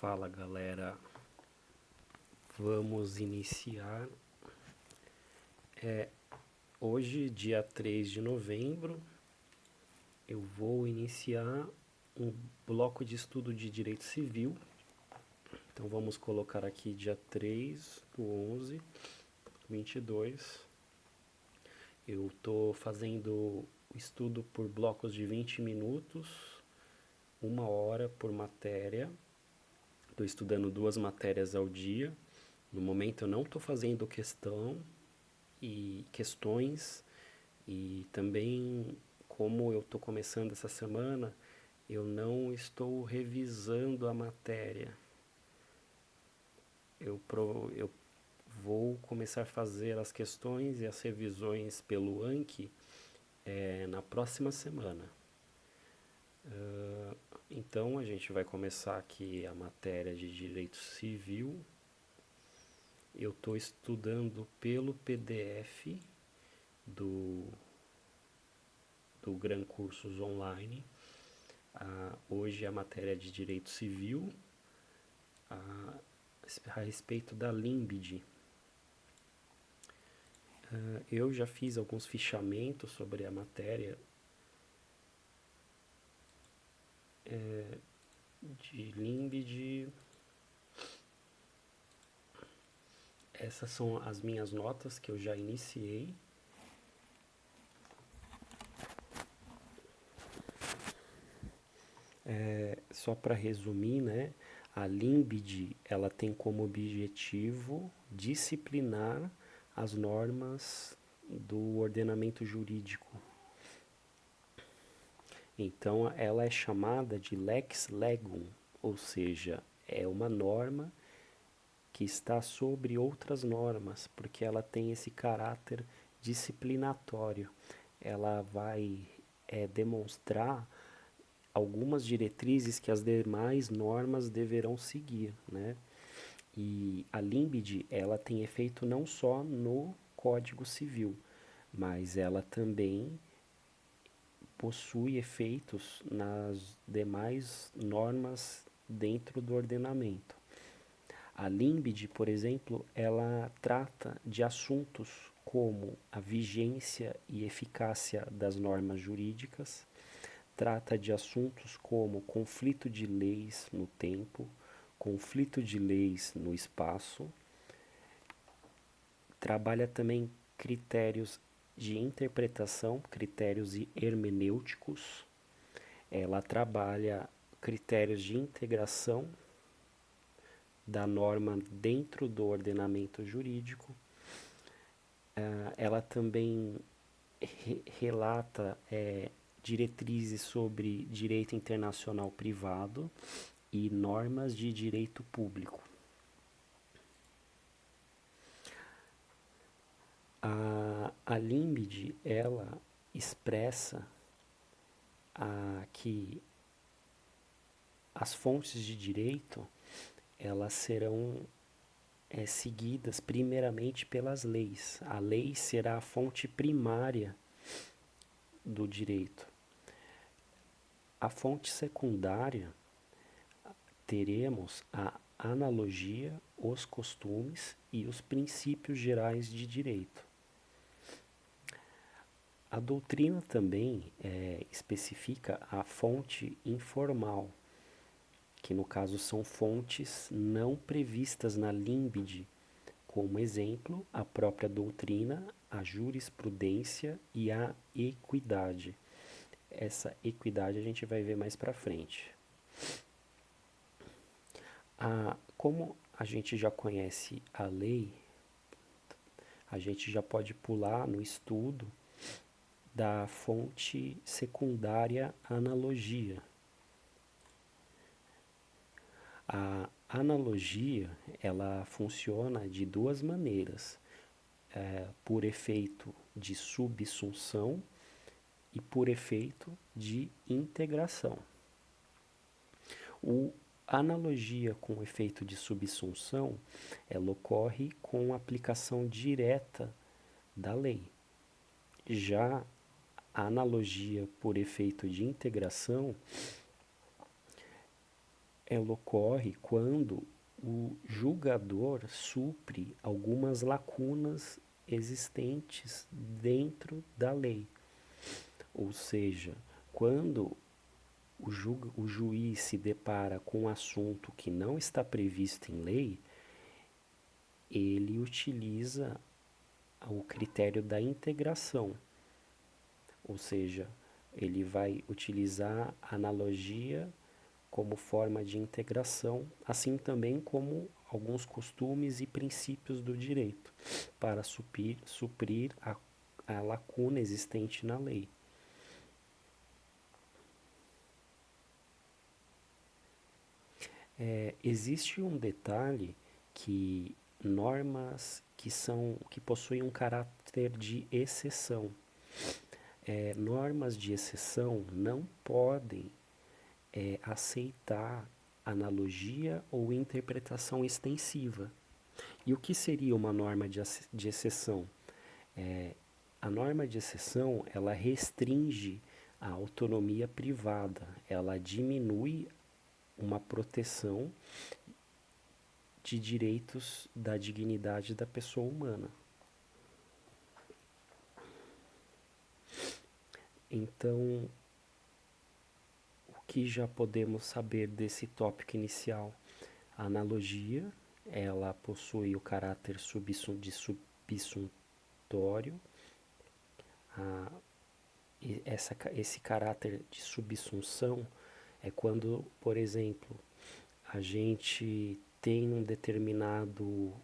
Fala galera, vamos iniciar. Hoje, dia 3 de novembro, eu vou iniciar um bloco de estudo de direito civil. Então vamos colocar aqui dia 3 do 11, 22. Eu estou fazendo o estudo por blocos de 20 minutos, 1 hora por matéria. Estou estudando 2 matérias ao dia. No momento eu não estou fazendo questões e também, como eu estou começando essa semana, eu não estou revisando a matéria. Eu vou começar a fazer as questões e as revisões pelo Anki na próxima semana. Então a gente vai começar aqui a matéria de direito civil. Eu estou estudando pelo PDF do Gran Cursos Online. Hoje a matéria de direito civil a respeito da LIMBD. Eu já fiz alguns fichamentos sobre a matéria de LIMBD. Essas são as minhas notas que eu já iniciei. Só para resumir, né? A LIMBD, ela tem como objetivo disciplinar as normas do ordenamento jurídico. Então, ela é chamada de lex legum, ou seja, é uma norma que está sobre outras normas, porque ela tem esse caráter disciplinatório. Ela vai demonstrar algumas diretrizes que as demais normas deverão seguir, né? E a LIMBD, ela tem efeito não só no Código Civil, mas ela também possui efeitos nas demais normas dentro do ordenamento. A LIMBD, por exemplo, ela trata de assuntos como a vigência e eficácia das normas jurídicas, trata de assuntos como conflito de leis no tempo, conflito de leis no espaço, trabalha também critérios de interpretação, critérios hermenêuticos, ela trabalha critérios de integração da norma dentro do ordenamento jurídico, ela também relata diretrizes sobre direito internacional privado e normas de direito público. A LIMBD, ela expressa que as fontes de direito, elas serão seguidas primeiramente pelas leis. A lei será a fonte primária do direito. A fonte secundária, teremos a analogia, os costumes e os princípios gerais de direito. A doutrina também especifica a fonte informal, que no caso são fontes não previstas na LIMBD, como exemplo, a própria doutrina, a jurisprudência e a equidade. Essa equidade a gente vai ver mais para frente. Como a gente já conhece a lei, a gente já pode pular no estudo da fonte secundária analogia. A analogia, ela funciona de duas maneiras, por efeito de subsunção e por efeito de integração. A analogia com efeito de subsunção, ela ocorre com aplicação direta da lei. Já a analogia por efeito de integração, ela ocorre quando o julgador supre algumas lacunas existentes dentro da lei. Ou seja, quando o juiz se depara com um assunto que não está previsto em lei, ele utiliza o critério da integração, ou seja, ele vai utilizar a analogia como forma de integração, assim também como alguns costumes e princípios do direito, para suprir a lacuna existente na lei. Existe um detalhe que normas que possuem um caráter de exceção. Normas de exceção não podem aceitar analogia ou interpretação extensiva. E o que seria uma norma de exceção? A norma de exceção, ela restringe a autonomia privada, ela diminui uma proteção de direitos da dignidade da pessoa humana. Então, o que já podemos saber desse tópico inicial? A analogia, ela possui o caráter de subsuntório. Esse caráter de subsunção é quando, por exemplo, a gente tem um determinado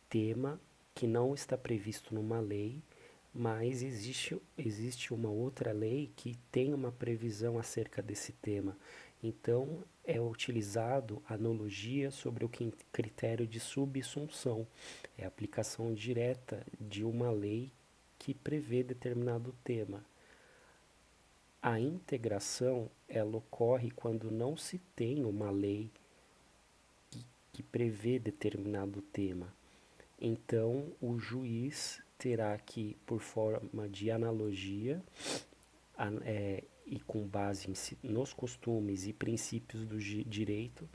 tema que não está previsto numa lei, mas existe uma outra lei que tem uma previsão acerca desse tema. Então, é utilizado analogia sobre o critério de subsunção, é a aplicação direta de uma lei que prevê determinado tema. A integração, ela ocorre quando não se tem uma lei que prevê determinado tema. Então, o juiz terá que, por forma de analogia, e com base nos costumes e princípios do direito,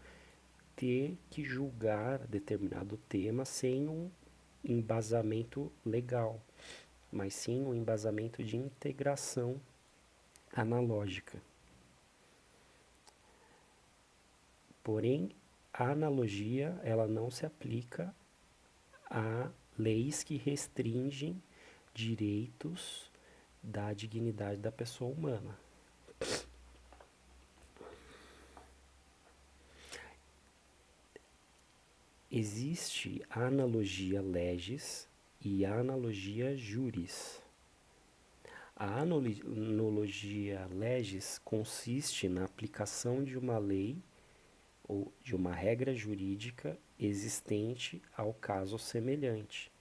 ter que julgar determinado tema sem um embasamento legal, mas sim um embasamento de integração analógica. Porém, a analogia ela não se aplica a leis que restringem direitos da dignidade da pessoa humana. Existe a analogia legis e a analogia juris. A analogia legis consiste na aplicação de uma lei ou de uma regra jurídica existente ao caso semelhante,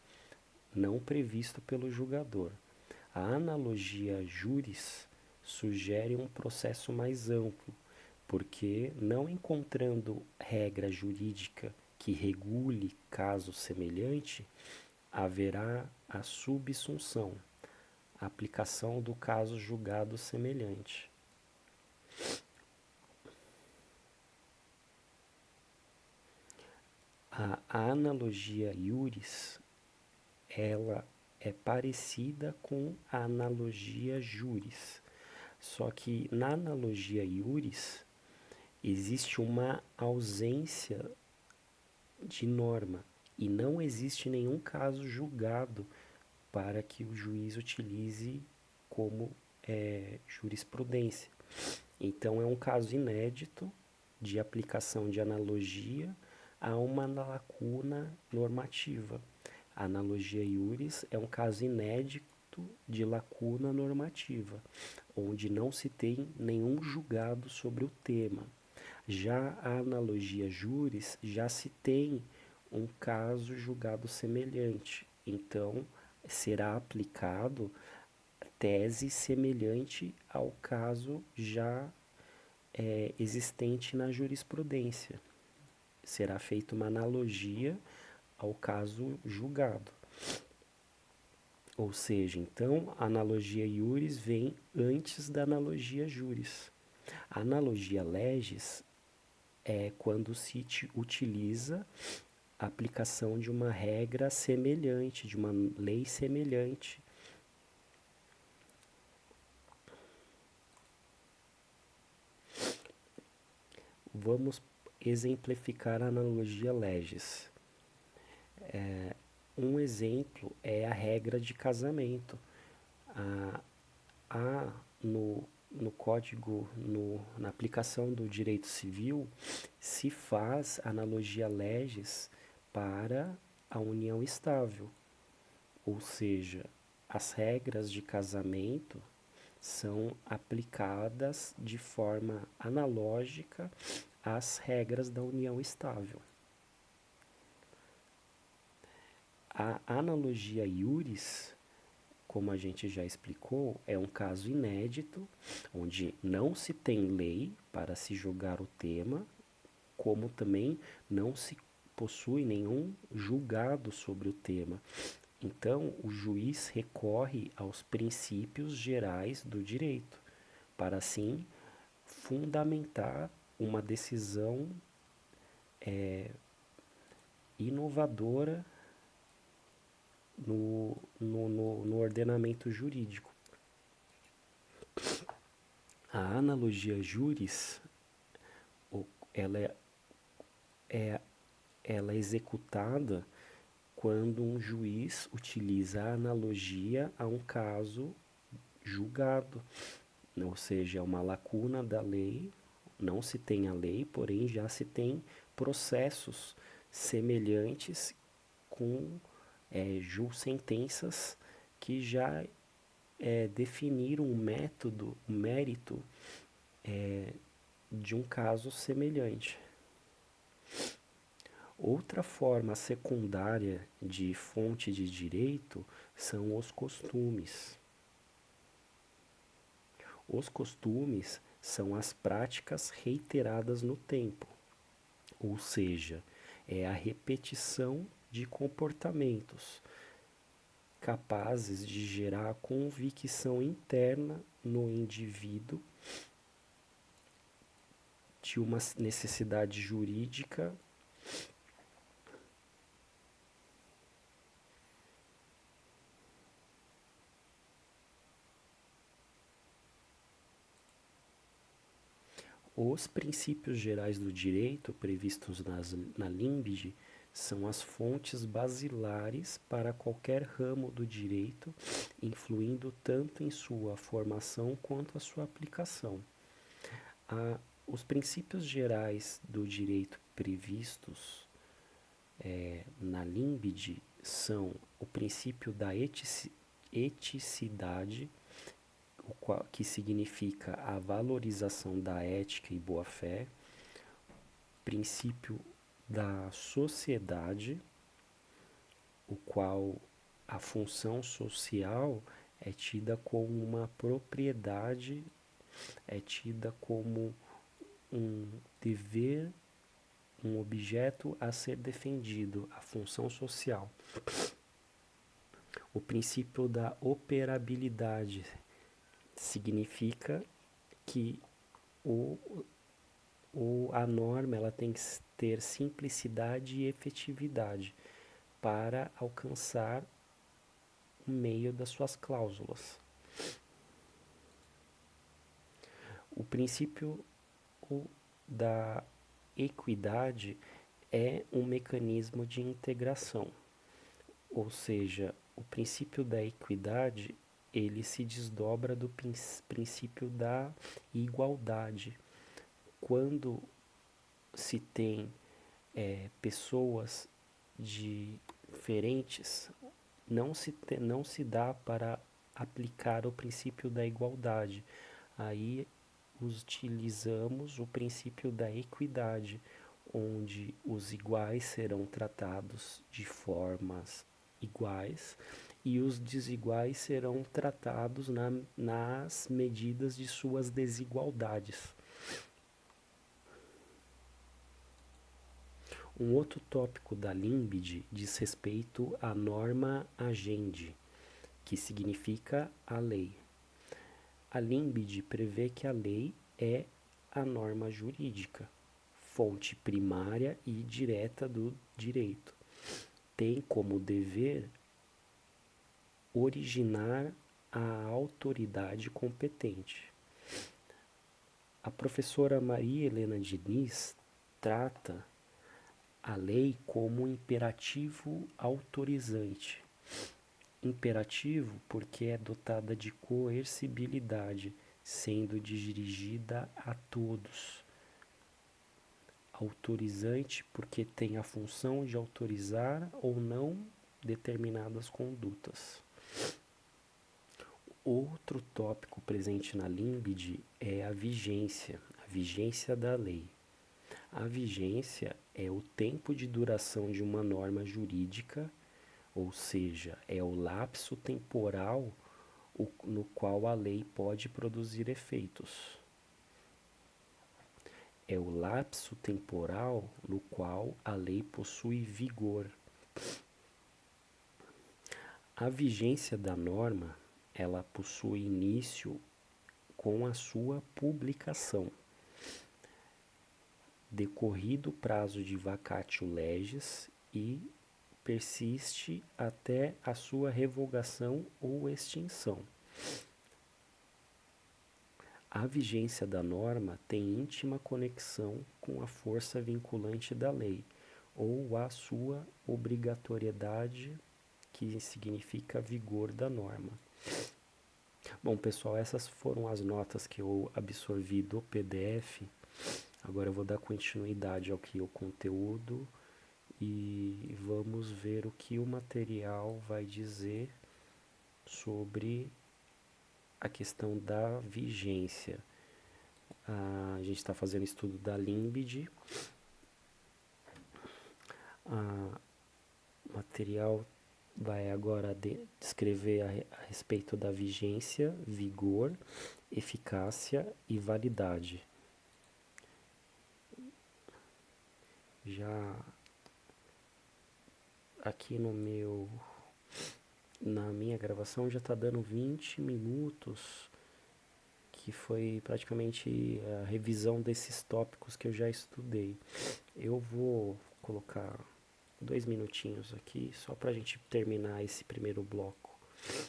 não previsto pelo julgador. A analogia juris sugere um processo mais amplo, porque não encontrando regra jurídica que regule caso semelhante, haverá a subsunção, a aplicação do caso julgado semelhante. A analogia iuris, ela é parecida com a analogia juris, só que na analogia iuris existe uma ausência de norma e não existe nenhum caso julgado para que o juiz utilize como jurisprudência. Então é um caso inédito de aplicação de analogia a uma lacuna normativa. A analogia iuris é um caso inédito de lacuna normativa, onde não se tem nenhum julgado sobre o tema. Já a analogia juris já se tem um caso julgado semelhante, então será aplicado tese semelhante ao caso já existente na jurisprudência. Será feita uma analogia ao caso julgado. Ou seja, então, a analogia iuris vem antes da analogia juris. A analogia legis é quando se utiliza a aplicação de uma regra semelhante, de uma lei semelhante. Vamos exemplificar a analogia legis. Um exemplo é a regra de casamento. Há no código, na aplicação do direito civil, se faz analogia legis para a união estável, ou seja, as regras de casamento são aplicadas de forma analógica às regras da união estável. A analogia iuris, como a gente já explicou, é um caso inédito, onde não se tem lei para se julgar o tema, como também não se possui nenhum julgado sobre o tema. Então, o juiz recorre aos princípios gerais do direito, para assim fundamentar uma decisão inovadora no ordenamento jurídico. A analogia juris, ela ela é executada quando um juiz utiliza a analogia a um caso julgado, ou seja, é uma lacuna da lei, não se tem a lei, porém já se tem processos semelhantes com sentenças que já definiram o método, o mérito de um caso semelhante. Outra forma secundária de fonte de direito são os costumes. Os costumes são as práticas reiteradas no tempo, ou seja, é a repetição de comportamentos capazes de gerar convicção interna no indivíduo de uma necessidade jurídica Os princípios gerais do direito previstos na LIMBD são as fontes basilares para qualquer ramo do direito, influindo tanto em sua formação quanto a sua aplicação. Os princípios gerais do direito previstos na LIMBD são o princípio da eticidade, que significa a valorização da ética e boa-fé, princípio da sociedade, o qual a função social é tida como uma propriedade, é tida como um dever, um objeto a ser defendido, a função social. O princípio da operabilidade significa que a norma ela tem que ter simplicidade e efetividade para alcançar o meio das suas cláusulas. O princípio da equidade é um mecanismo de integração, ou seja, o princípio da equidade ele se desdobra do princípio da igualdade. Quando se tem pessoas diferentes, não se dá para aplicar o princípio da igualdade. Aí utilizamos o princípio da equidade, onde os iguais serão tratados de formas iguais e os desiguais serão tratados nas medidas de suas desigualdades. Um outro tópico da LIMBD diz respeito à norma agendi, que significa a lei. A LIMBD prevê que a lei é a norma jurídica, fonte primária e direta do direito. Tem como dever originar a autoridade competente. A professora Maria Helena Diniz trata a lei como imperativo autorizante. Imperativo porque é dotada de coercibilidade, sendo dirigida a todos. Autorizante porque tem a função de autorizar ou não determinadas condutas. Outro tópico presente na LIMBD é a vigência da lei. A vigência é o tempo de duração de uma norma jurídica, ou seja, é o lapso temporal no qual a lei pode produzir efeitos. É o lapso temporal no qual a lei possui vigor. A vigência da norma, ela possui início com a sua publicação. Decorrido o prazo de vacatio legis e persiste até a sua revogação ou extinção. A vigência da norma tem íntima conexão com a força vinculante da lei, ou a sua obrigatoriedade, que significa vigor da norma. Bom, pessoal, essas foram as notas que eu absorvi do PDF. Agora eu vou dar continuidade ao que é o conteúdo e vamos ver o que o material vai dizer sobre a questão da vigência. A gente está fazendo estudo da LIMBD. O material vai agora descrever a respeito da vigência, vigor, eficácia e validade. Já aqui na minha gravação já está dando 20 minutos, que foi praticamente a revisão desses tópicos que eu já estudei. Eu vou colocar 2 minutinhos aqui, só para a gente terminar esse primeiro bloco,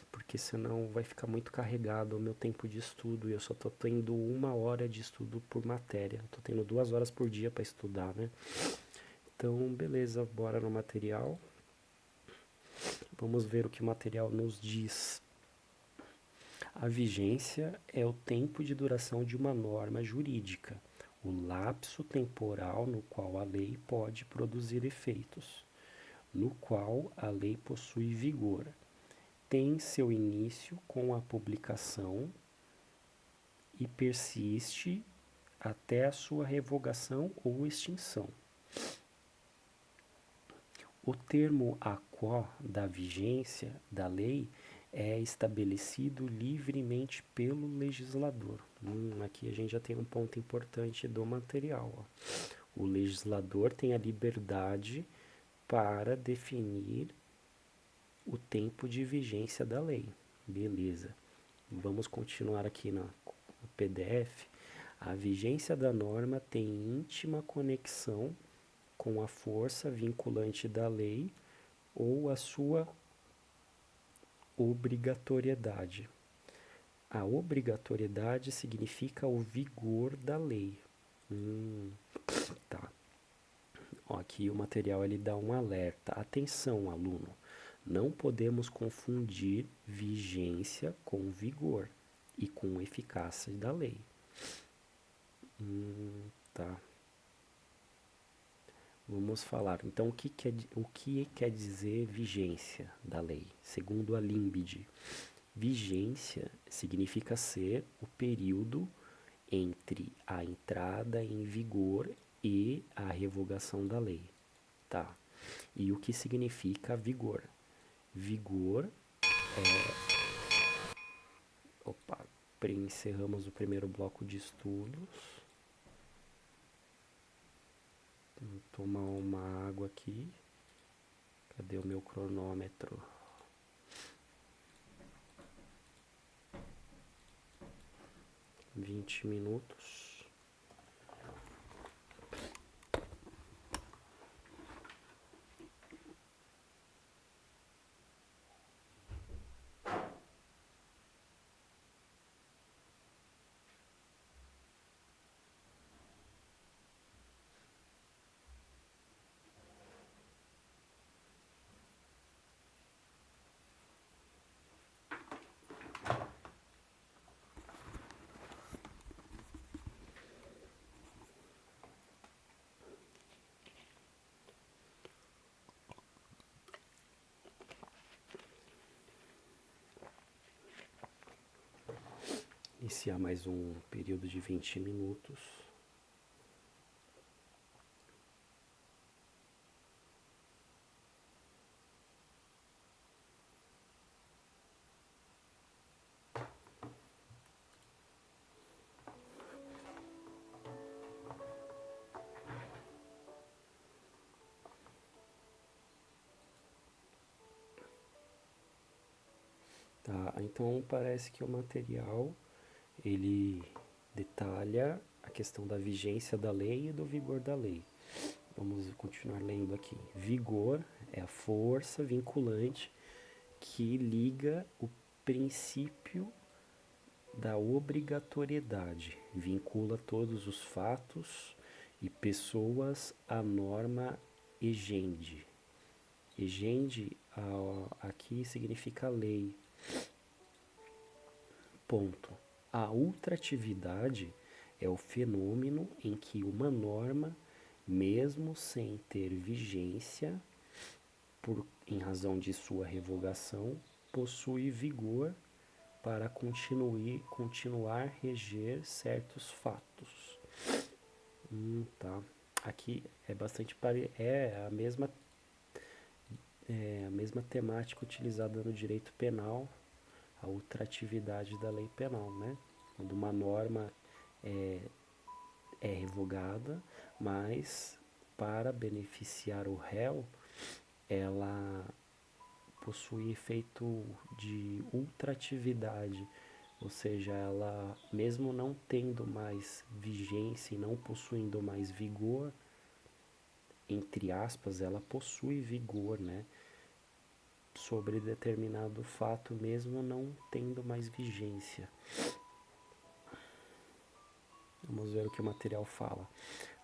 porque senão vai ficar muito carregado o meu tempo de estudo e eu só estou tendo 1 hora de estudo por matéria. Estou tendo 2 horas por dia para estudar, né? Então, beleza, bora no material. Vamos ver o que o material nos diz. A vigência é o tempo de duração de uma norma jurídica, o lapso temporal no qual a lei pode produzir efeitos, no qual a lei possui vigor. Tem seu início com a publicação e persiste até a sua revogação ou extinção. O termo aquo da vigência da lei é estabelecido livremente pelo legislador. Aqui a gente já tem um ponto importante do material. O legislador tem a liberdade para definir o tempo de vigência da lei. Beleza. Vamos continuar aqui no PDF. A vigência da norma tem íntima conexão com a força vinculante da lei ou a sua obrigatoriedade. A obrigatoriedade significa o vigor da lei. Tá. Ó, aqui o material ele dá um alerta. Atenção, aluno. Não podemos confundir vigência com vigor e com eficácia da lei. Tá. Vamos falar. Então, o que quer dizer vigência da lei? Segundo a LIMBD, vigência significa ser o período entre a entrada em vigor e a revogação da lei. Tá. E o que significa vigor? Vigor é... Opa, encerramos o primeiro bloco de estudos. Vou tomar uma água aqui. Cadê o meu cronômetro? 20 minutos. iniciar mais um período de 20 minutos. Tá, então parece que o material ele detalha a questão da vigência da lei e do vigor da lei. Vamos continuar lendo aqui. Vigor é a força vinculante que liga o princípio da obrigatoriedade, vincula todos os fatos e pessoas à norma egende. Egende aqui significa lei. Ponto. A ultratividade é o fenômeno em que uma norma, mesmo sem ter vigência, em razão de sua revogação, possui vigor para continuar reger certos fatos. Tá. Aqui é bastante a mesma temática utilizada no direito penal, a ultratividade da lei penal, né? Quando uma norma é revogada, mas para beneficiar o réu, ela possui efeito de ultratividade, ou seja, ela mesmo não tendo mais vigência e não possuindo mais vigor, entre aspas, ela possui vigor, né, sobre determinado fato mesmo não tendo mais vigência. Vamos ver o que o material fala.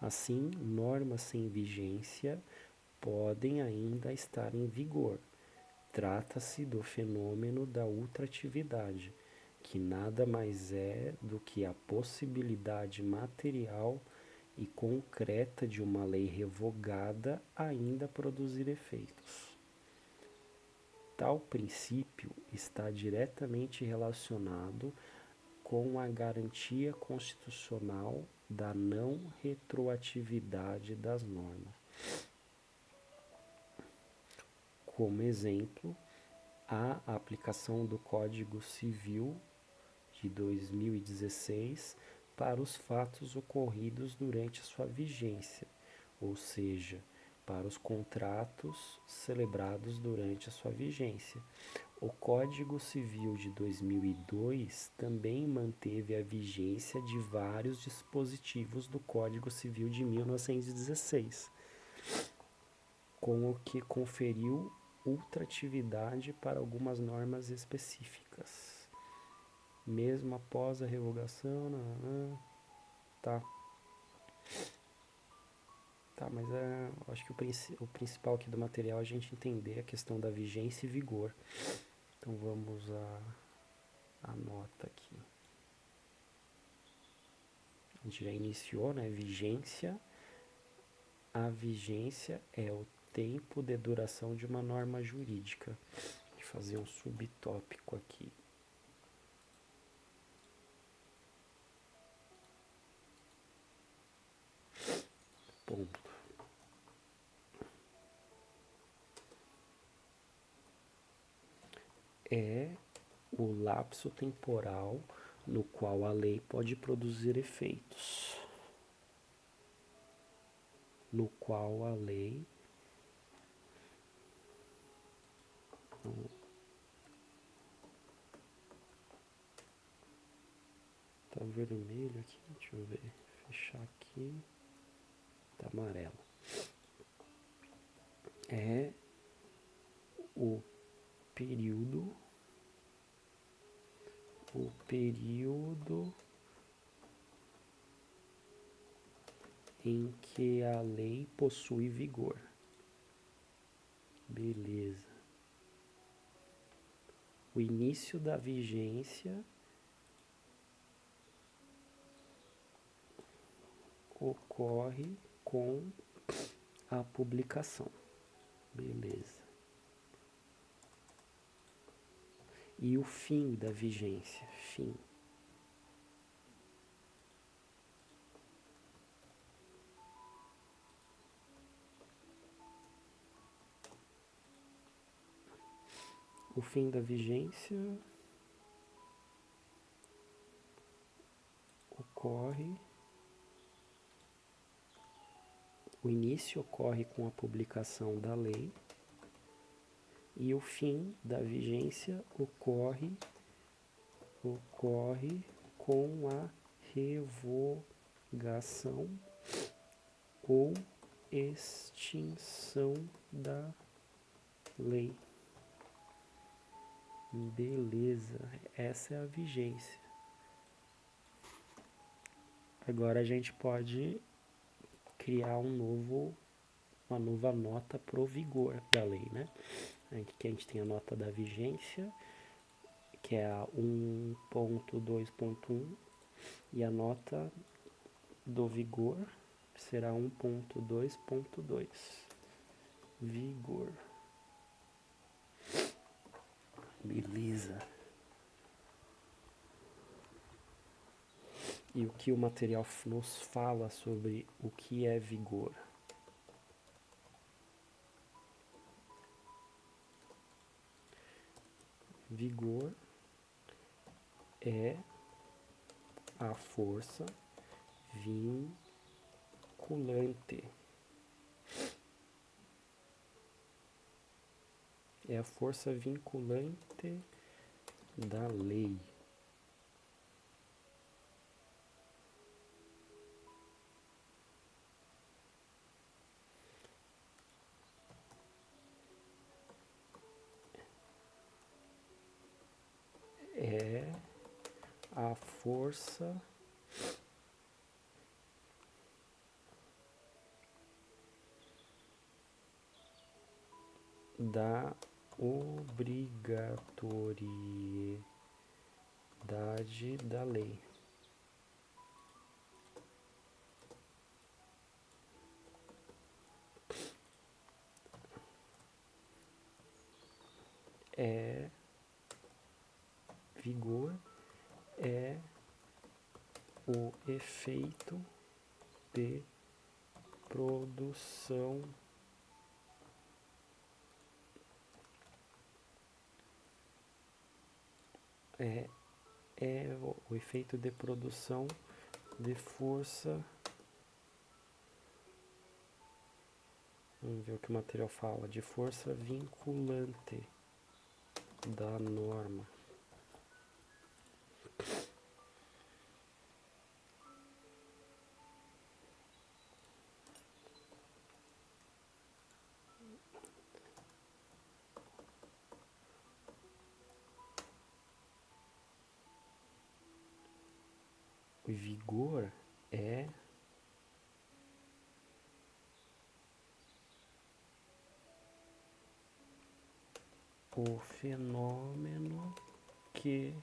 Assim, normas sem vigência podem ainda estar em vigor. Trata-se do fenômeno da ultratividade, que nada mais é do que a possibilidade material e concreta de uma lei revogada ainda produzir efeitos. Tal princípio está diretamente relacionado com a garantia constitucional da não retroatividade das normas. Como exemplo, a aplicação do Código Civil de 2016 para os fatos ocorridos durante a sua vigência, ou seja, para os contratos celebrados durante a sua vigência. O Código Civil de 2002 também manteve a vigência de vários dispositivos do Código Civil de 1916, com o que conferiu ultratividade para algumas normas específicas. Mesmo após a revogação, tá. Tá, mas acho que o principal aqui do material é a gente entender a questão da vigência e vigor. Então vamos à nota aqui. A gente já iniciou, né? Vigência. A vigência é o tempo de duração de uma norma jurídica. Vou fazer um subtópico aqui. Ponto. É o lapso temporal no qual a lei pode produzir efeitos. No qual a lei tá vermelho aqui, deixa eu ver, fechar aqui, tá amarelo. É o período em que a lei possui vigor. Beleza. O início da vigência ocorre com a publicação. Beleza. E o fim da vigência? Fim. O fim da vigência ocorre, o início ocorre com a publicação da lei e o fim da vigência ocorre com a revogação ou extinção da lei. Beleza, essa é a vigência. Agora a gente pode criar uma nova nota pro vigor da lei, né? Aqui a gente tem a nota da vigência, que é a 1.2.1, e a nota do vigor será 1.2.2. Vigor. Beleza. E o que o material nos fala sobre o que é vigor? Vigor é a força vinculante. É a força vinculante da lei. É a força da obrigatoriedade da lei. Vigor é o efeito de produção o efeito de produção de força. Vamos ver o que o material fala, de força vinculante da norma. O vigor é o fenômeno que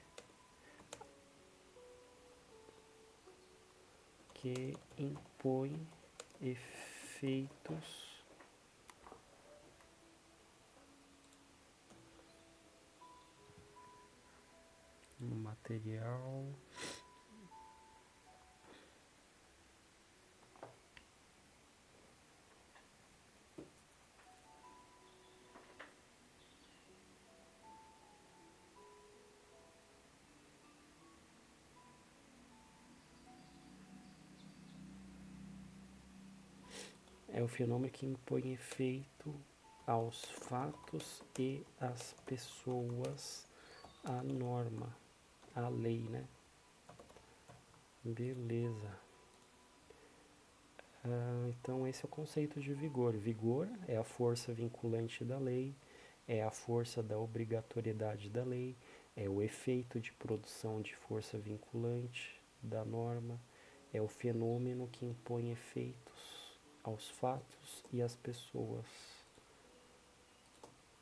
impõe efeitos no material é o fenômeno que impõe efeito aos fatos e às pessoas, a norma, a lei, né? Beleza. Então esse é o conceito de vigor. Vigor é a força vinculante da lei, é a força da obrigatoriedade da lei, é o efeito de produção de força vinculante da norma, é o fenômeno que impõe efeitos aos fatos e às pessoas.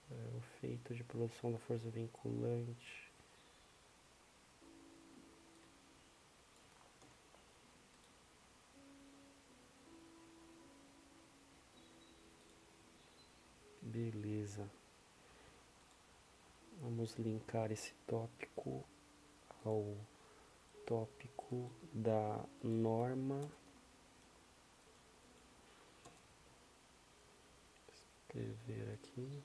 É o efeito de produção da força vinculante. Beleza. Vamos linkar esse tópico ao tópico da norma. Escrever aqui.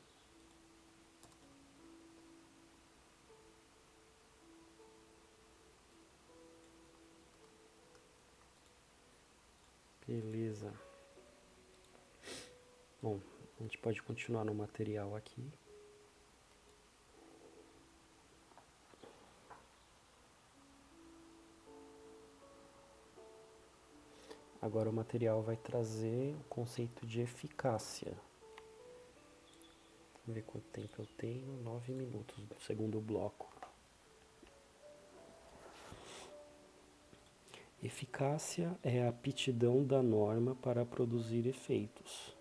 Beleza. Bom, a gente pode continuar no material aqui. Agora o material vai trazer o conceito de eficácia. Vamos ver quanto tempo eu tenho. 9 minutos do segundo bloco. Eficácia é a aptidão da norma para produzir efeitos.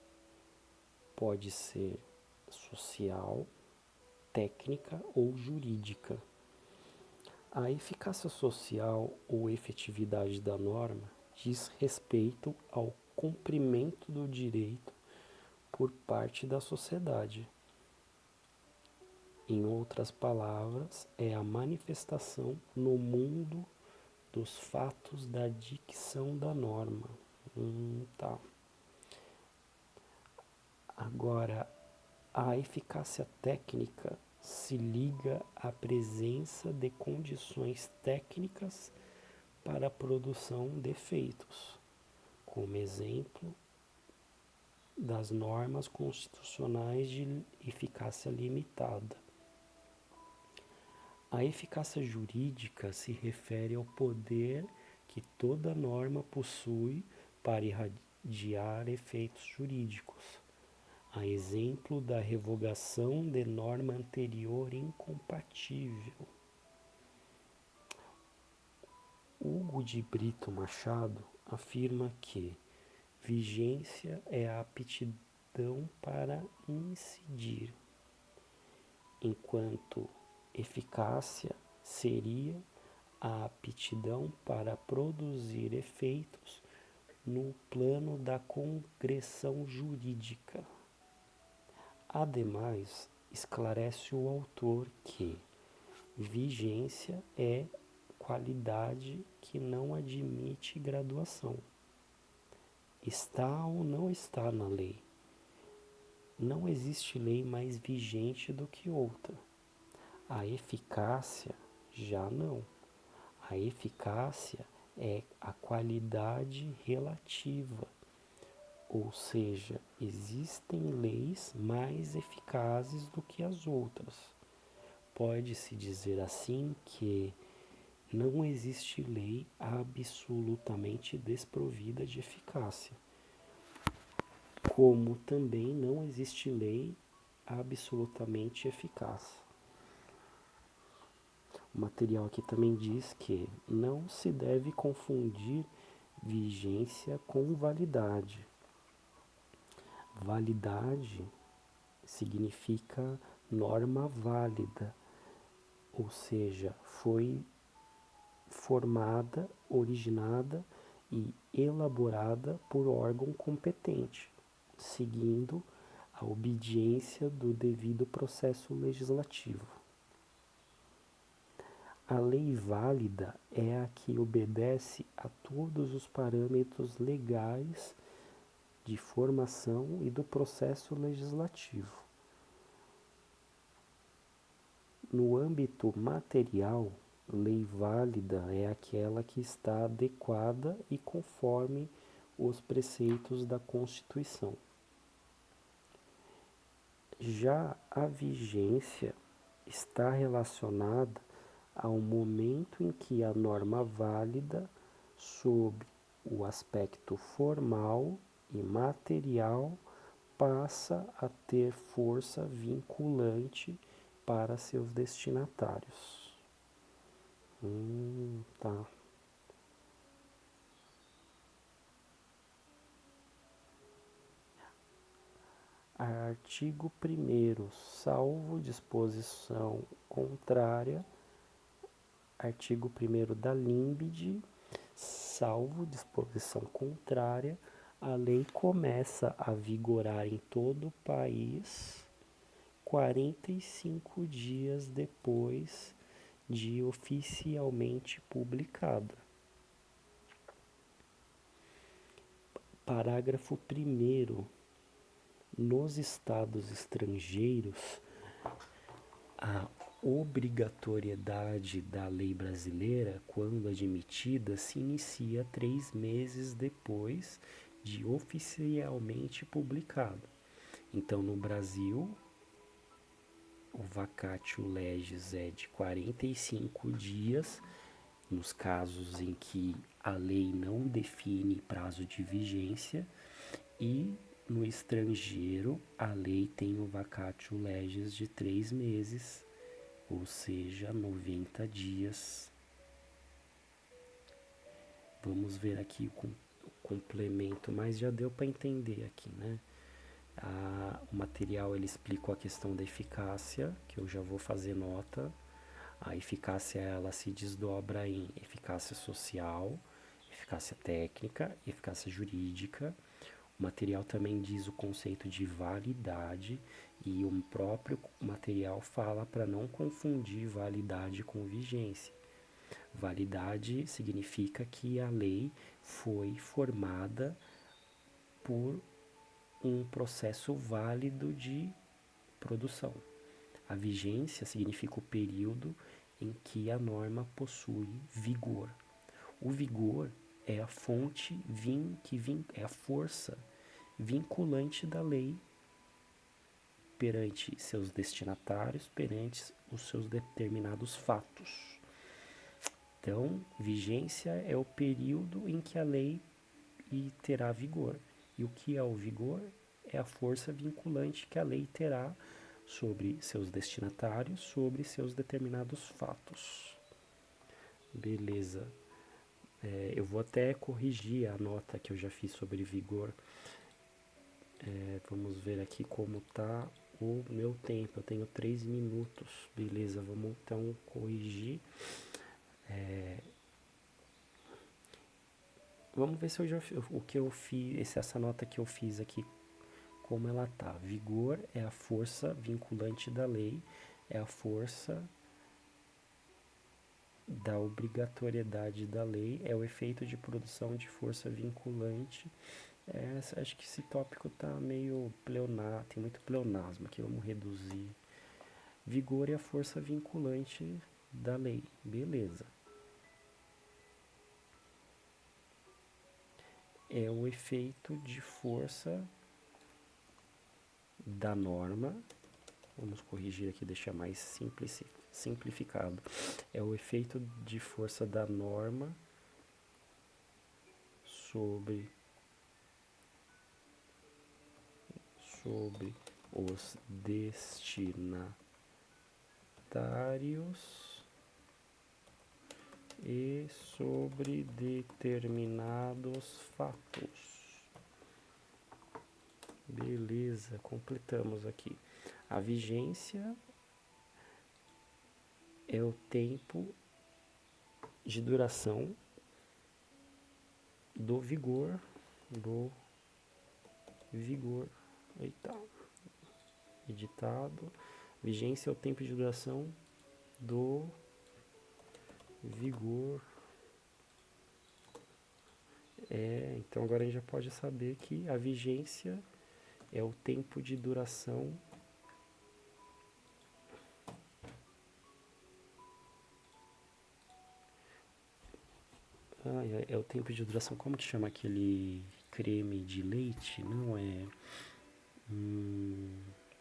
Pode ser social, técnica ou jurídica. A eficácia social ou efetividade da norma diz respeito ao cumprimento do direito por parte da sociedade. Em outras palavras, é a manifestação no mundo dos fatos da dicção da norma. Tá. Agora, a eficácia técnica se liga à presença de condições técnicas para a produção de efeitos, como exemplo das normas constitucionais de eficácia limitada. A eficácia jurídica se refere ao poder que toda norma possui para irradiar efeitos jurídicos, a exemplo da revogação de norma anterior incompatível. Hugo de Brito Machado afirma que vigência é a aptidão para incidir, enquanto eficácia seria a aptidão para produzir efeitos no plano da concreção jurídica. Ademais, esclarece o autor que vigência é qualidade que não admite graduação. Está ou não está na lei. Não existe lei mais vigente do que outra. A eficácia já não. A eficácia é a qualidade relativa, ou seja, existem leis mais eficazes do que as outras. Pode-se dizer assim que não existe lei absolutamente desprovida de eficácia, como também não existe lei absolutamente eficaz. O material aqui também diz que não se deve confundir vigência com validade. Validade significa norma válida, ou seja, foi formada, originada e elaborada por órgão competente, seguindo a obediência do devido processo legislativo. A lei válida é a que obedece a todos os parâmetros legais de formação e do processo legislativo. No âmbito material, lei válida é aquela que está adequada e conforme os preceitos da Constituição. Já a vigência está relacionada ao momento em que a norma válida, sob o aspecto formal e material, passa a ter força vinculante para seus destinatários. Tá. Artigo 1º, salvo disposição contrária. Artigo 1º da LIMBD, salvo disposição contrária, a lei começa a vigorar em todo o país 45 dias depois de oficialmente publicada. Parágrafo 1º. Nos estados estrangeiros, a obrigatoriedade da lei brasileira, quando admitida, se inicia 3 meses depois de oficialmente publicado. Então, no Brasil, o vacatio legis é de 45 dias, nos casos em que a lei não define prazo de vigência, e no estrangeiro a lei tem o vacatio legis de 3 meses, ou seja, 90 dias. Vamos ver aqui o complemento, mas já deu para entender aqui, né? O material ele explica a questão da eficácia, que eu já vou fazer nota. A eficácia ela se desdobra em eficácia social, eficácia técnica e eficácia jurídica. O material também diz o conceito de validade e o próprio material fala para não confundir validade com vigência. Validade significa que a lei foi formada por um processo válido de produção. A vigência significa o período em que a norma possui vigor. O vigor é a fonte, é a força vinculante da lei perante seus destinatários, perante os seus determinados fatos. Então, vigência é o período em que a lei terá vigor. E o que é o vigor? É a força vinculante que a lei terá sobre seus destinatários, sobre seus determinados fatos. Beleza. Eu vou até corrigir a nota que eu já fiz sobre vigor. Vamos ver aqui como está o meu tempo. Eu tenho 3 minutos. Beleza, vamos então corrigir. Vamos ver se eu já o que eu fiz, essa nota que eu fiz aqui, como ela tá. Vigor é a força vinculante da lei, é a força da obrigatoriedade da lei, é o efeito de produção de força vinculante. Acho que esse tópico tá meio pleonar, tem muito pleonasmo aqui, vamos reduzir. Vigor é a força vinculante da lei, beleza. É o efeito de força da norma. Vamos corrigir aqui, deixar mais simplificado. É o efeito de força da norma sobre os destinatários e sobre determinados fatos. Beleza, completamos aqui. A vigência é o tempo de duração do vigor, eita, editado. Vigência é o tempo de duração do vigor. Então agora a gente já pode saber que a vigência é o tempo de duração é o tempo de duração, como que chama aquele creme de leite? Não é.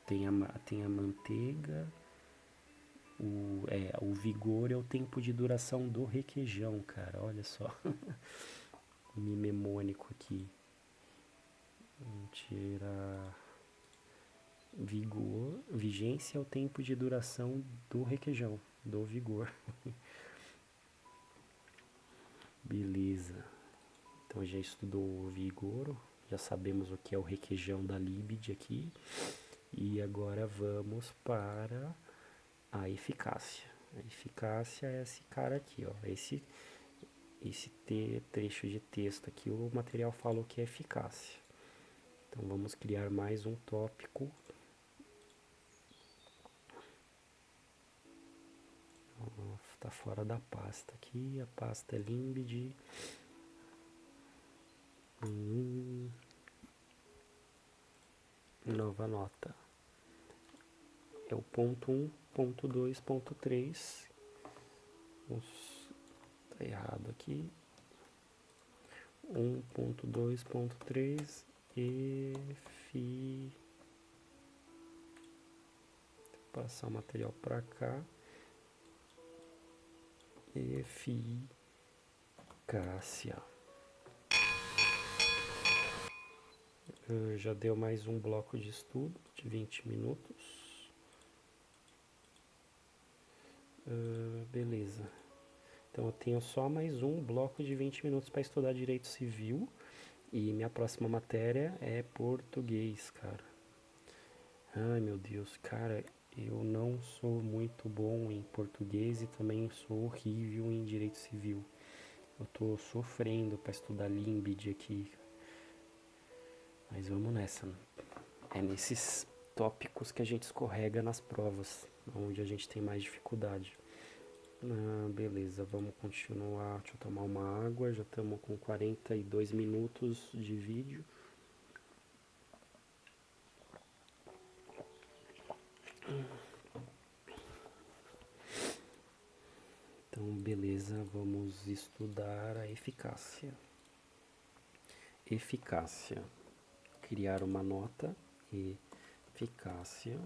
Tem a manteiga. O vigor é o tempo de duração do requeijão, cara. Olha só. Mnemônico aqui. Vamos tirar. Vigor. Vigência é o tempo de duração do requeijão, do vigor. Beleza. Então já estudou o vigor, já sabemos o que é o requeijão da Libid aqui. E agora vamos para a eficácia. A eficácia é esse cara aqui, ó. Esse trecho de texto aqui, o material falou que é eficácia. Então vamos criar mais um tópico. Está fora da pasta aqui, a pasta é Limbid. Nova nota. É o ponto 1, ponto 2, ponto 3. Tá errado aqui. 1.2.3 passar o material para cá. Eficácia. Já deu mais um bloco de estudo de 20 minutos. Beleza. Então eu tenho só mais um bloco de 20 minutos para estudar direito civil. E minha próxima matéria é português, cara. Ai, meu Deus, cara, eu não sou muito bom em português e também sou horrível em direito civil. Eu tô sofrendo para estudar LIMBD aqui. Mas vamos nessa. É nesses tópicos que a gente escorrega nas provas, onde a gente tem mais dificuldade. Beleza, vamos continuar. Deixa eu tomar uma água. Já estamos com 42 minutos de vídeo. Então, beleza, vamos estudar a eficácia. Eficácia. Criar uma nota. Eficácia.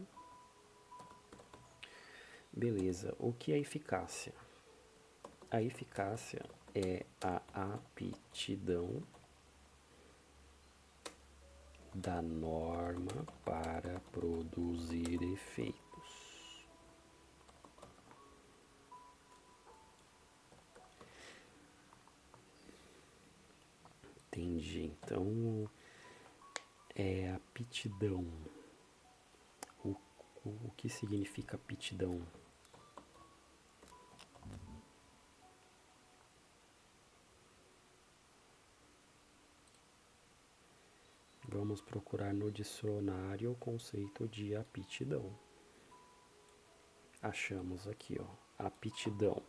Beleza, o que é eficácia? A eficácia é a aptidão da norma para produzir efeitos. Entendi. Então, é aptidão. O que significa aptidão? Vamos procurar no dicionário o conceito de aptidão. Achamos aqui, ó, aptidão.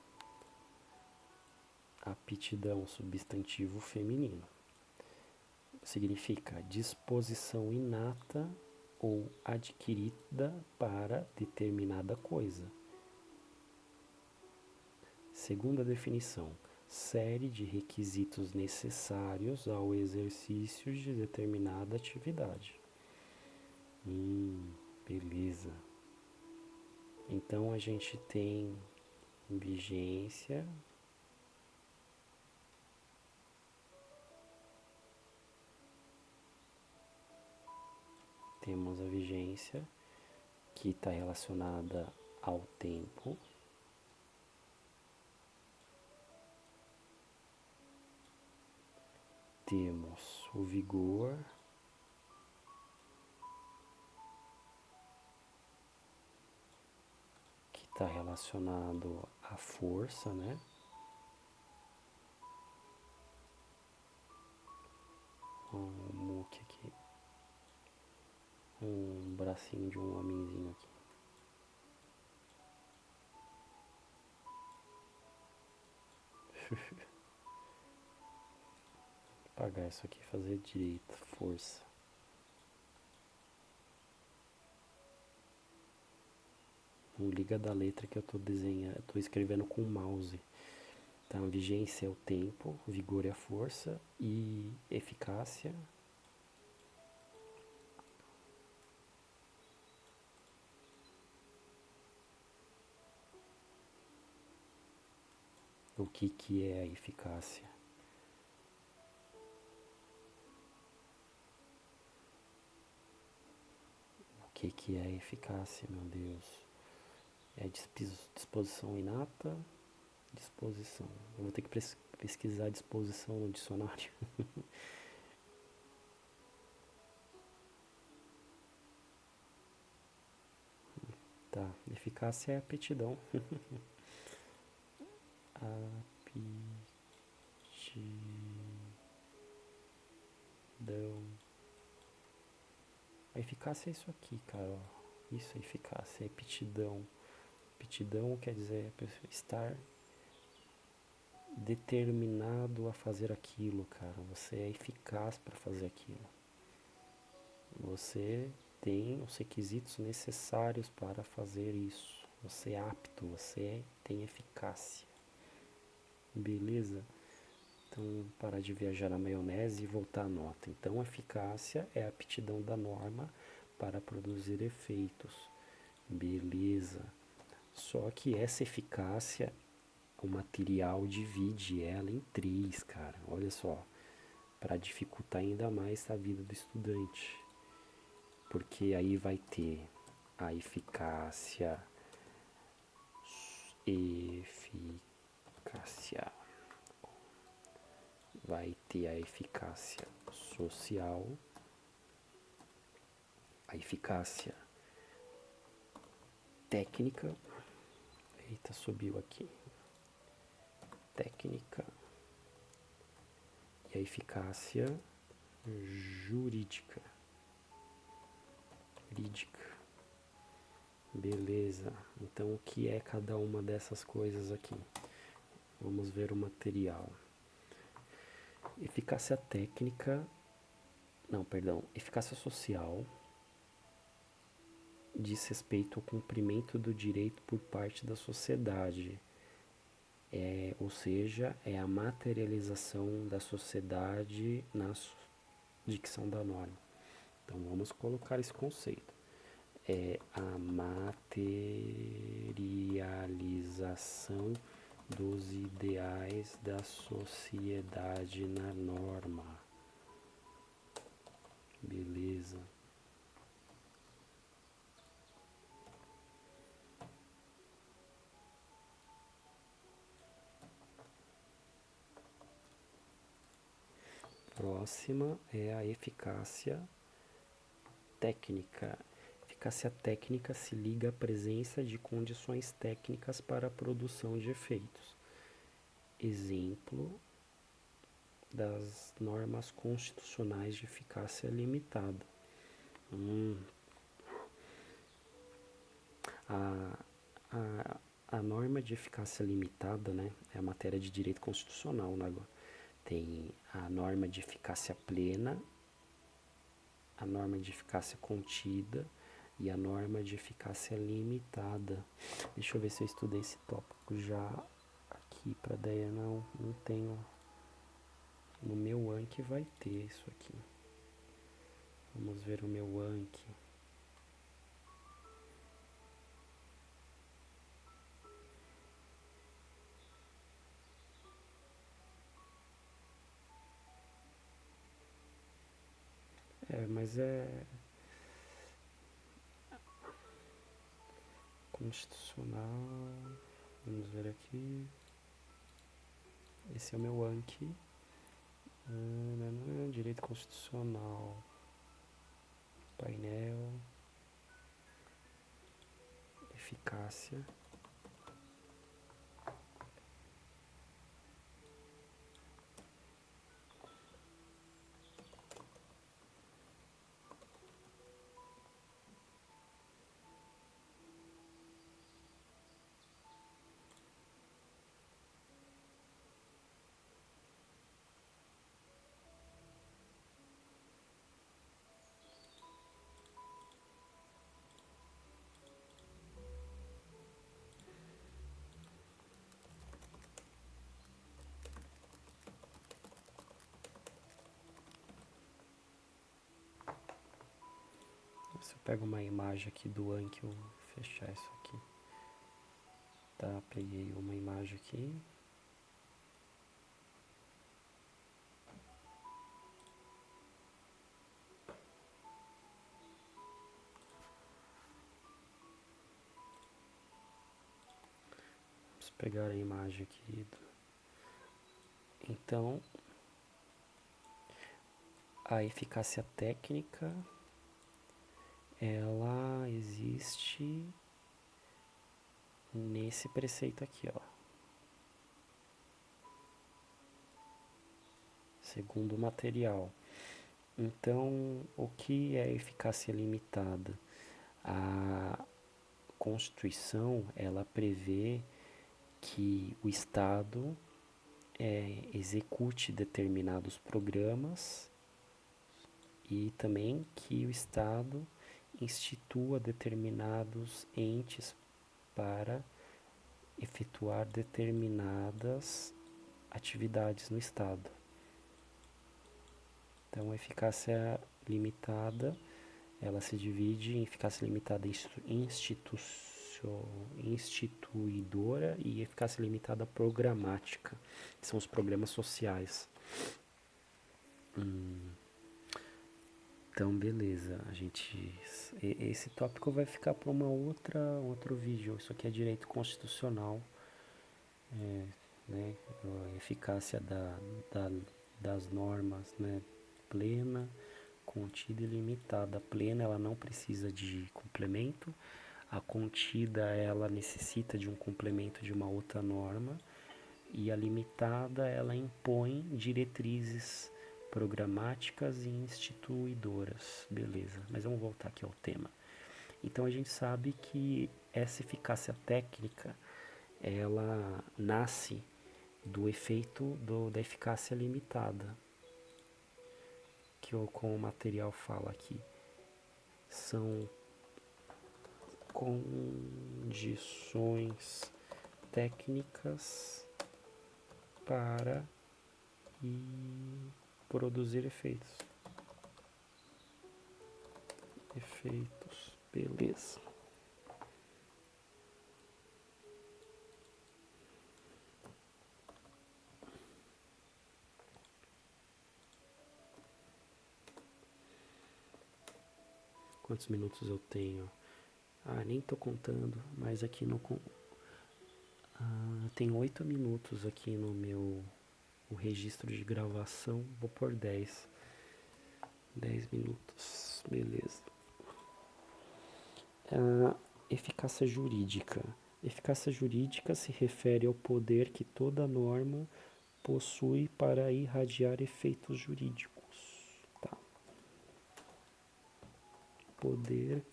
Aptidão, substantivo feminino. Significa disposição inata ou adquirida para determinada coisa. Segunda definição, série de requisitos necessários ao exercício de determinada atividade. Beleza. Então a gente tem vigência, temos a vigência que está relacionada ao tempo. Temos o vigor, que está relacionado à força, né? Um muque aqui. Um bracinho de um homenzinho aqui. Apagar isso aqui, fazer direito, força. Não liga da letra que eu tô desenhando, tô escrevendo com o mouse. Então, vigência é o tempo, vigor é a força e eficácia. O que é a eficácia? O que é a eficácia, meu Deus? É disposição inata, disposição. Eu vou ter que pesquisar disposição no dicionário. Tá, eficácia é aptidão. Aptidão. A eficácia é isso aqui, cara. Ó. Isso é eficácia, é aptidão. Aptidão quer dizer estar determinado a fazer aquilo, cara. Você é eficaz para fazer aquilo. Você tem os requisitos necessários para fazer isso. Você é apto, você tem eficácia. Beleza? Então, parar de viajar na maionese e voltar à nota. Então, eficácia é a aptidão da norma para produzir efeitos. Beleza. Só que essa eficácia, o material divide ela em três, cara. Olha só, para dificultar ainda mais a vida do estudante. Porque aí vai ter a eficácia, vai ter a eficácia social, a eficácia técnica, eita, subiu aqui, técnica, e a eficácia jurídica. Beleza, então o que é cada uma dessas coisas aqui? Vamos ver o material. Eficácia técnica, eficácia social diz respeito ao cumprimento do direito por parte da sociedade, ou seja, é a materialização da sociedade na dicção da norma. Então vamos colocar esse conceito. É a materialização dos ideais da sociedade na norma. Beleza. Próxima é a eficácia técnica. Eficácia técnica se liga à presença de condições técnicas para a produção de efeitos. Exemplo das normas constitucionais de eficácia limitada. A norma de eficácia limitada, né, é a matéria de direito constitucional, né? Tem a norma de eficácia plena, a norma de eficácia contida e a norma de eficácia limitada. Deixa eu ver se eu estudei esse tópico já aqui, para daí não tenho. No meu Anki vai ter isso aqui. Vamos ver o meu Anki. Mas é constitucional. Vamos ver aqui. Esse é o meu Anki. Direito constitucional. Painel. Eficácia. Se eu pego uma imagem aqui do Anki, eu vou fechar isso aqui. Tá, peguei uma imagem aqui. Vamos pegar a imagem aqui. Então, a eficácia técnica, ela existe nesse preceito aqui, ó. Segundo o material. Então, o que é eficácia limitada? A Constituição, ela prevê que o Estado execute determinados programas e também que o Estado institua determinados entes para efetuar determinadas atividades no Estado. Então, a eficácia limitada, ela se divide em eficácia limitada instituidora e eficácia limitada programática, que são os problemas sociais. Então, beleza, esse tópico vai ficar para outro vídeo. Isso aqui é direito constitucional, né? A eficácia das normas, né? Plena, contida e limitada. A plena, ela não precisa de complemento. A contida, ela necessita de um complemento de uma outra norma. E a limitada, ela impõe diretrizes programáticas e instituidoras. Beleza, mas vamos voltar aqui ao tema. Então, a gente sabe que essa eficácia técnica, ela nasce do efeito da eficácia limitada, que como o material fala aqui, são condições técnicas para produzir efeitos. Beleza. Quantos minutos eu tenho? Nem tô contando, mas aqui no tem 8 minutos aqui no meu registro de gravação. Vou pôr 10 minutos, beleza. Eficácia jurídica. Eficácia jurídica se refere ao poder que toda norma possui para irradiar efeitos jurídicos. Tá? Poder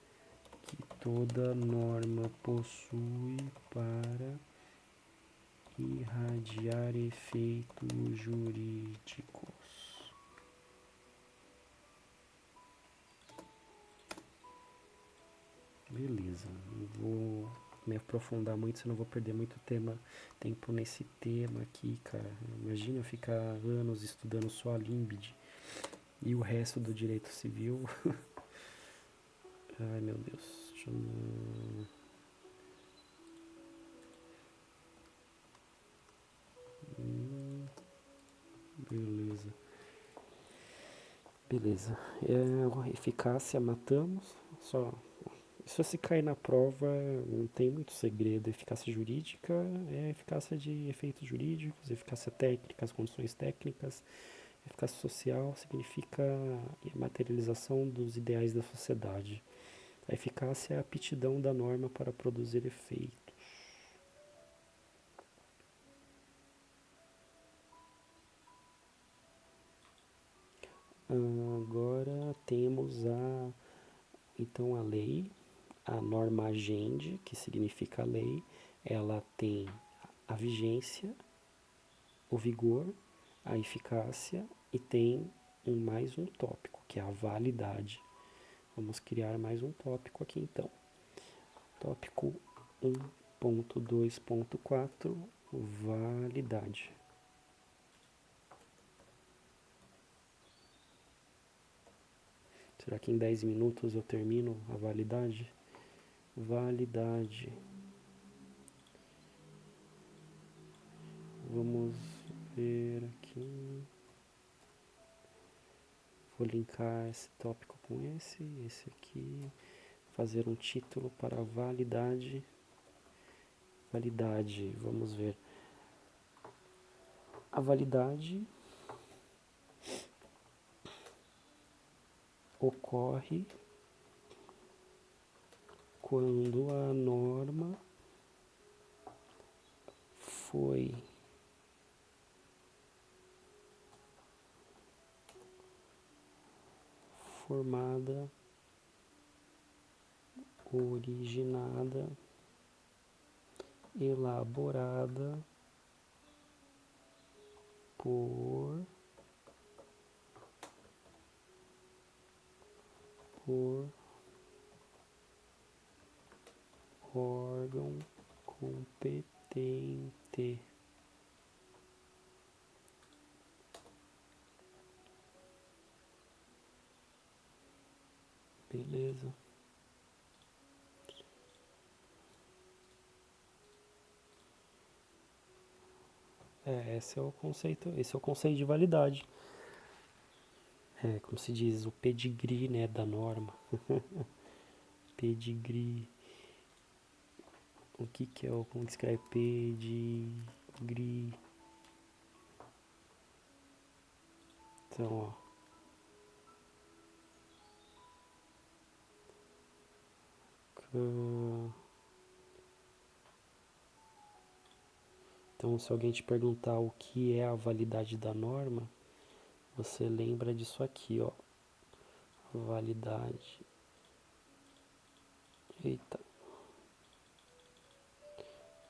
que toda norma possui para irradiar efeitos jurídicos. Beleza, não vou me aprofundar muito, senão vou perder muito tempo nesse tema aqui, cara. Imagina eu ficar anos estudando só a LIMBD e o resto do direito civil. Ai, meu Deus. Beleza. Eficácia, matamos. Se você cair na prova, não tem muito segredo. Eficácia jurídica é eficácia de efeitos jurídicos, eficácia técnica, as condições técnicas. Eficácia social significa a materialização dos ideais da sociedade. A eficácia é a aptidão da norma para produzir efeitos. Agora temos então a lei, a norma agendi, que significa lei, ela tem a vigência, o vigor, a eficácia e tem mais um tópico, que é a validade. Vamos criar mais um tópico aqui então. Tópico 1.2.4, validade. Será que em 10 minutos eu termino a validade? Validade. Vamos ver aqui. Vou linkar esse tópico com esse aqui. Fazer um título para validade. Validade, vamos ver. A validade ocorre quando a norma foi formada, originada, elaborada por órgão competente. Esse é o conceito de validade. É, como se diz, o pedigree, né, da norma. Pedigree. O que que é o, como que escreve? Pedigree. Então, ó. Então, se alguém te perguntar o que é a validade da norma, você lembra disso aqui, ó. Validade. Eita.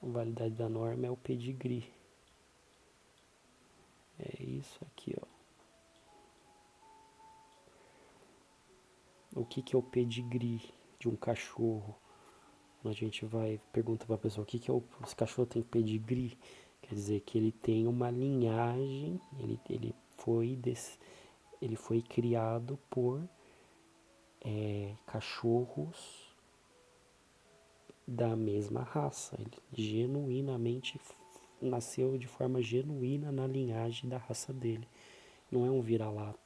A validade da norma é o pedigree. É isso aqui, ó. O que que é o pedigree de um cachorro? Quando a gente vai pergunta para a pessoa o que que é esse cachorro tem pedigree, quer dizer que ele tem uma linhagem, ele foi criado por cachorros da mesma raça. Ele genuinamente nasceu de forma genuína na linhagem da raça dele. Não é um vira-lata.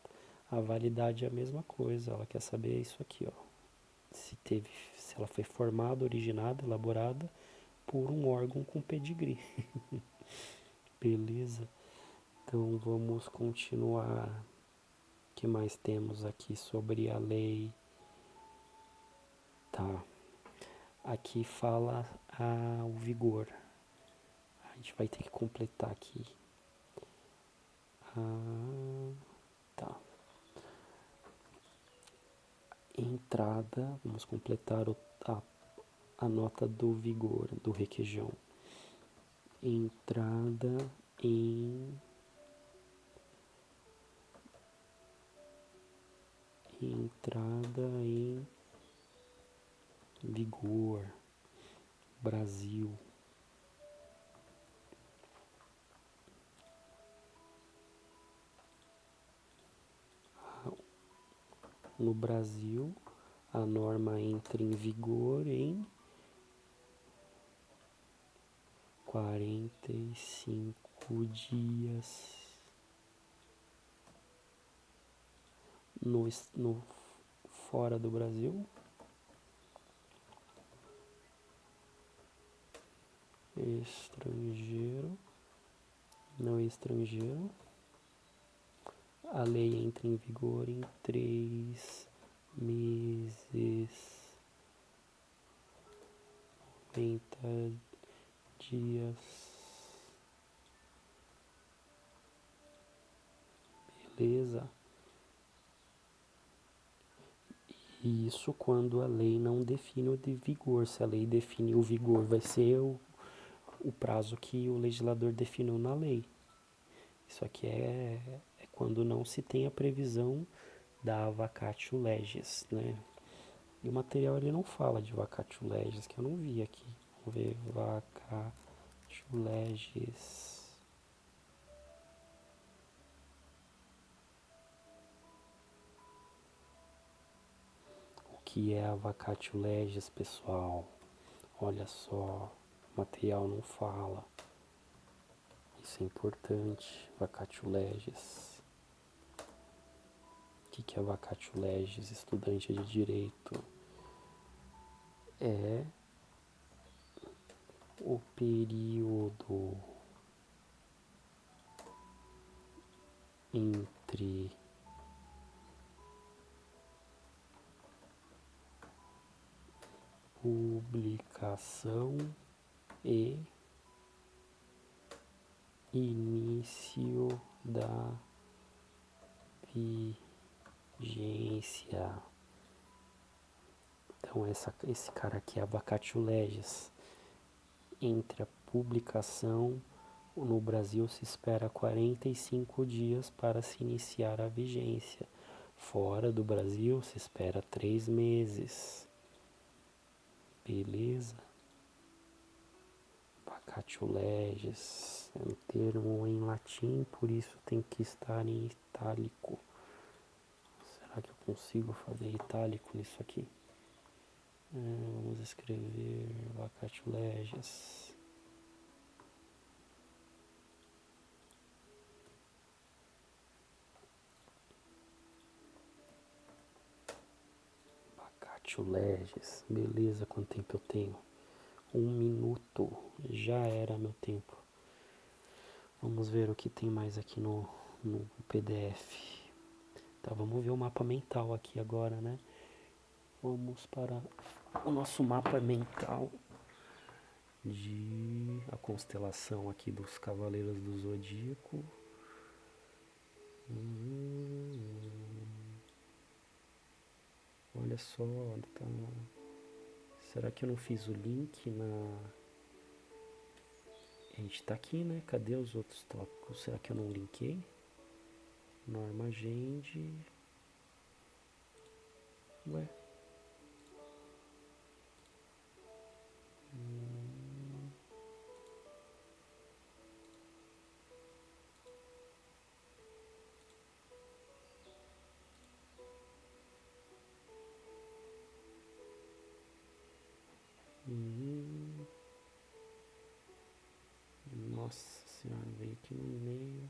A validade é a mesma coisa. Ela quer saber isso aqui, ó. Se ela foi formada, originada, elaborada por um órgão com pedigree. Beleza? Então vamos continuar. O que mais temos aqui sobre a lei? Tá. Aqui fala o vigor. A gente vai ter que completar aqui. Tá. Entrada, vamos completar a nota do vigor, do requeijão. Entrada em vigor, Brasil. No Brasil, a norma entra em vigor em 45 dias. No fora do Brasil, estrangeiro, não estrangeiro, a lei entra em vigor em 3 meses, 90 dias. Beleza? Isso quando a lei não define o de vigor. Se a lei define o vigor, vai ser o prazo que o legislador definiu na lei. Isso aqui é quando não se tem a previsão da vacatio legis, né? E o material ele não fala de vacatio legis, que eu não vi aqui. Vamos ver, vacatio legis. O que é a vacatio legis, pessoal? Olha só, o material não fala. Isso é importante, vacatio legis. O que é vacatio legis, estudante de direito? É o período entre publicação e início da vigência. Então esse cara aqui é a vacatio legis. Entre a publicação, no Brasil se espera 45 dias para se iniciar a vigência. Fora do Brasil se espera 3 meses. Beleza? Vacatio legis é um termo em latim, por isso tem que estar em itálico. Será que eu consigo fazer itálico nisso aqui? Vamos escrever vacatio legis. Tchuleges, beleza, quanto tempo eu tenho? 1 minuto, já era meu tempo. Vamos ver o que tem mais aqui no PDF. Tá, vamos ver o mapa mental aqui agora, né? Vamos para o nosso mapa mental de a constelação aqui dos Cavaleiros do Zodíaco. Olha só, tá... será que eu não fiz o link na... A gente tá aqui, né? Cadê os outros tópicos? Será que eu não linkei? Norma Agende. Ué. Nossa senhora, veio aqui no meio.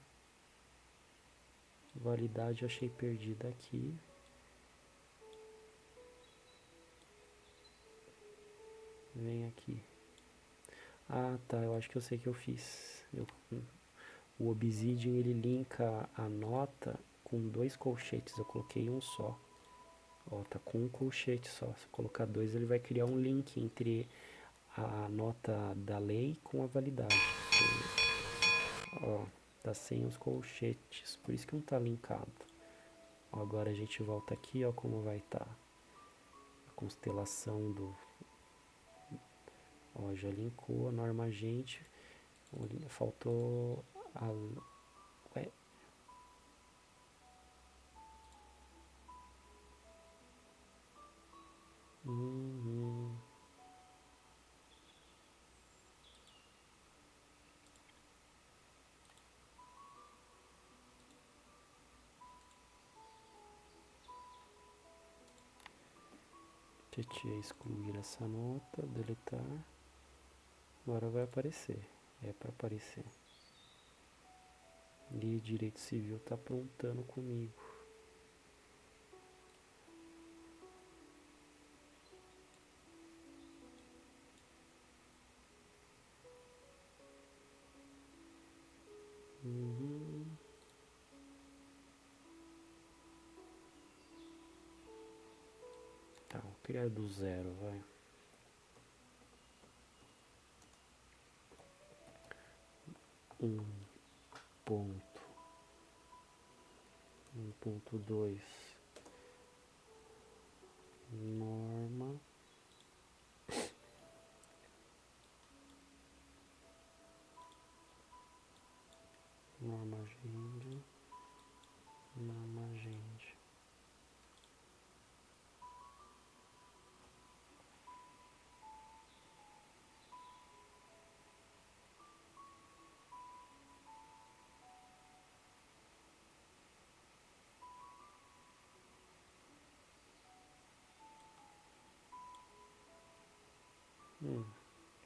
Validade eu achei perdida aqui. Vem aqui. Ah, tá, eu acho que eu sei o que eu fiz. O Obsidian, ele linka a nota com 2 colchetes. Eu coloquei um só. Ó, tá com um colchete só. Se eu colocar 2, ele vai criar um link entre a nota da lei com a validade. Ó, tá sem os colchetes. Por isso que não tá linkado. Ó, agora a gente volta aqui, ó, como vai estar a constelação do... Ó, já linkou a norma agente. Faltou a... Ué? Uhum. Tietê, excluir essa nota, deletar. Agora vai aparecer. É para aparecer. E Direito Civil tá aprontando comigo. Uhum. Tá, vou criar do zero, vai. Um ponto. 1.2. Norma. Norma agende. Norma agende.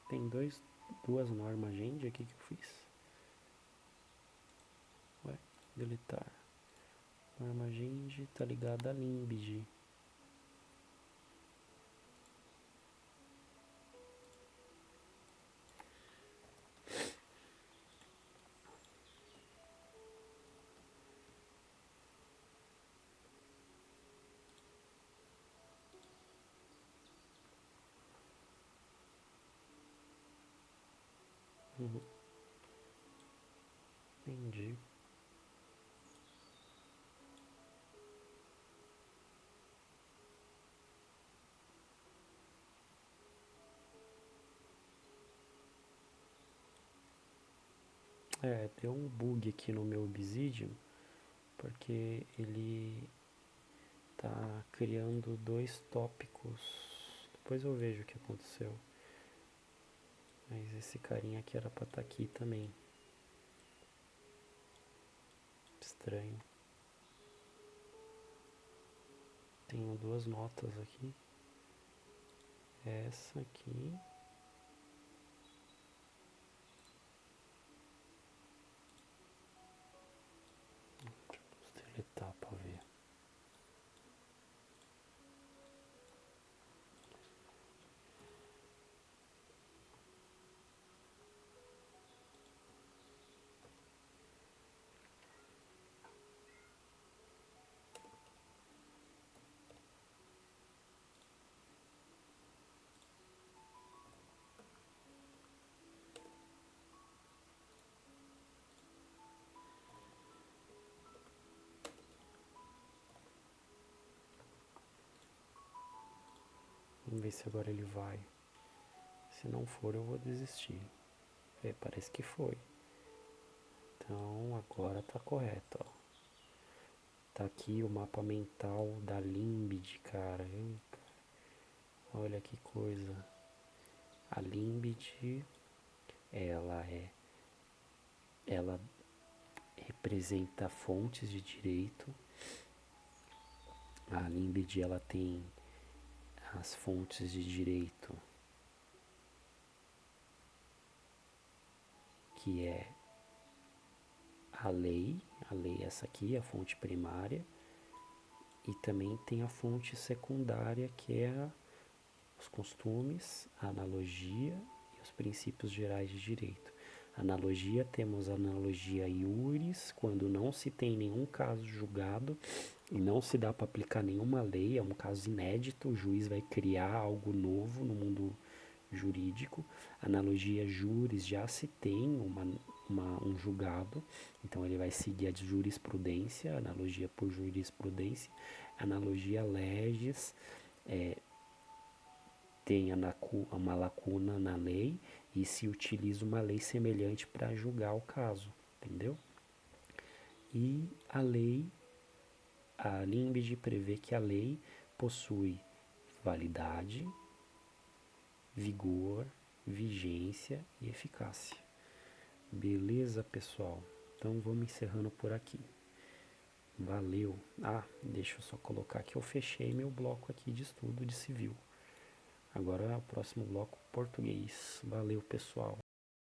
Tem duas normas agende aqui que eu fiz. Ué, deletar. Norma agende tá ligada a Limbig. Entendi. É, deu um bug aqui no meu Obsidian, porque ele tá criando 2 tópicos. Depois eu vejo o que aconteceu. Mas esse carinha aqui era pra estar aqui também. Estranho. Tenho 2 notas aqui. Essa aqui. Vou deletar pra ver. ver se agora ele vai. Se não for, eu vou desistir. Parece que foi. Então agora tá correto, ó. Tá aqui o mapa mental da Limbid, cara. Olha que coisa. A Limbid, ela representa fontes de direito. A Limbid, ela tem as fontes de direito, que é a lei essa aqui, a fonte primária, e também tem a fonte secundária, que é os costumes, a analogia e os princípios gerais de direito. Analogia, temos a analogia iuris, quando não se tem nenhum caso julgado e não se dá para aplicar nenhuma lei, é um caso inédito, o juiz vai criar algo novo no mundo jurídico. Analogia juris, já se tem um julgado, então ele vai seguir a jurisprudência, analogia por jurisprudência. Analogia legis, tem uma lacuna na lei e se utiliza uma lei semelhante para julgar o caso, entendeu? E a Limbid prevê que a lei possui validade, vigor, vigência e eficácia. Beleza, pessoal? Então vamos encerrando por aqui. Valeu. Deixa eu só colocar que eu fechei meu bloco aqui de estudo de civil. Agora é o próximo bloco, português. Valeu, pessoal.